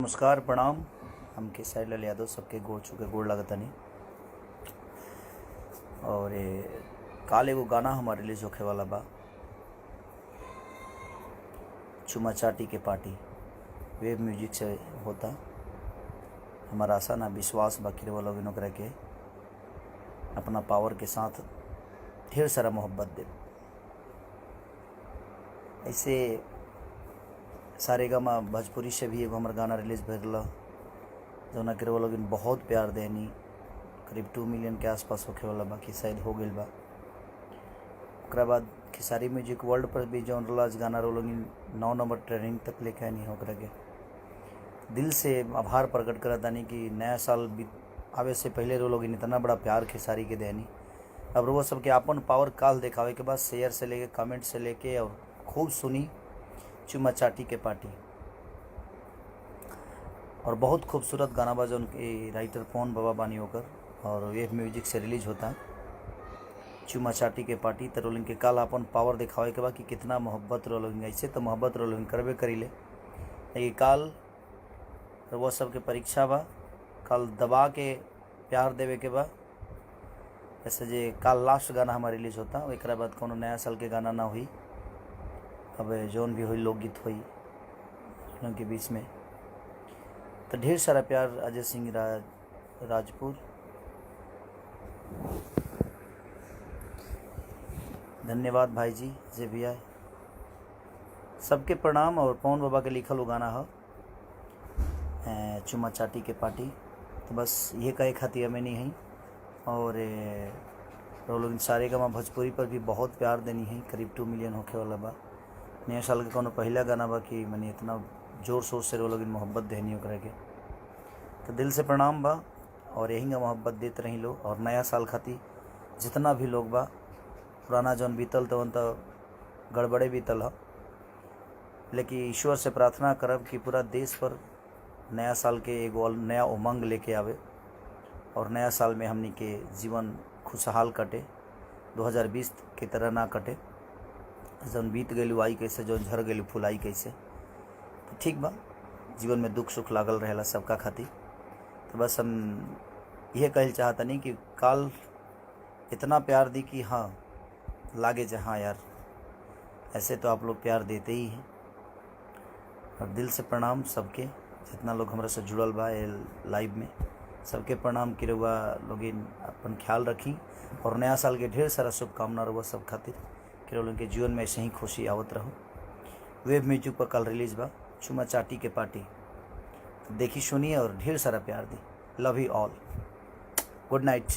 नमस्कार प्रणाम। हमके साइड यादव सबके गोड़ चुके गोड़ लगतनी। और काल एगो गाना हमार रिलीज होखे वाला बा, चुमा चाटी के पार्टी। वेब म्यूजिक से होता। हमारा आशा ना विश्वास बाकी वाला लोग के अपना पावर के साथ ढेर सारा मोहब्बत दे। ऐसे सारेगामा भोजपुरी से भी एगो हमार गाना रिलीज भरल जौना के लोग बहुत प्यार देनी। करीब 2 मिलियन के आसपास होखे वाला बाकी शायद हो गई बा। ओकरा बाद खेसारी म्यूजिक वर्ल्ड पर भी जौन रहा गाना लोग 9 नंबर ट्रेनिंग तक लेके आनी हो। के दिल से आभार प्रकट करतानी कि नया साल आवे से पहले लोग इतना बड़ा प्यार खेसारी के देनी। अब वो सबके अपन पावर काल दिखावे के बाद शेयर से लेके कमेंट से लेके और खूब सुनी चुमा चाटी के पार्टी। और बहुत खूबसूरत गाना बा जौन के राइटर पवन बाबा बानी होकर और वेब म्यूजिक से रिलीज होता चुमा चाटी के पार्टी। तो रोलिंग के काल अपन पावर दिखावे के बा कि कितना मोहब्बत रोलिंग। ऐसे तो मोहब्बत रोलिंग करबे करीले, लेकिन काल वो सबके परीक्षा बा। काल दबा के प्यार देवे के बा। ऐसे जे काल लास्ट गाना हमारा रिलीज होता, एक बाद कोनो नया साल के गाना ना हुई। अब जौन भी हुई लोकगीत हुई उनके बीच में। तो ढेर सारा प्यार अजय सिंह राजपुर। धन्यवाद भाई जी जे भी आए, सबके प्रणाम। और पवन बाबा के लिखल वो गाना है चुमा चाटी के पार्टी। तो बस ये कहे खातिर हमें नहीं है। और लोग सारेगामा भोजपुरी पर भी बहुत प्यार देनी है। करीब 2 मिलियन होखे वाला बा। नया साल के कोनो पहला गाना बा कि मैंने इतना जोर शोर से लोग मोहब्बत देनी ओकरा के। तो दिल से प्रणाम बा और यही मोहब्बत देते रही लोग। और नया साल खातिर जितना भी लोग बा, पुराना जौन बीतल तो गड़बड़े बीतल है, लेकिन ईश्वर से प्रार्थना करब कि पूरा देश पर नया साल के एगो नया उमंग लेके आवे और नया साल में हमनी के जीवन खुशहाल कटे, 2020 की तरह ना कटे। जौन बीत गई आई कैसे, जौन झर गई फुलाई कैसे। तो ठीक बा, जीवन में दुख सुख लागल रहेला सबका खातिर। तो बस हम यह कहल चाहतनी कि काल इतना प्यार दी कि हाँ लागे जहाँ यार ऐसे तो आप लोग प्यार देते ही हैं। और दिल से प्रणाम सबके, जितना लोग हमारे से जुड़ल बा लाइव में, सबके प्रणाम कि रउआ लोग अपन ख्याल रखी। और नया साल के ढेर सारा शुभकामना रउआ सब खातिर कि लोगों के जीवन में ऐसे ही खुशी आवत रहो। वेब म्यूजिक पर कल रिलीज बा चुमा चाटी के पार्टी। तो देखी सुनिए और ढेर सारा प्यार दी। Love you all. Good night.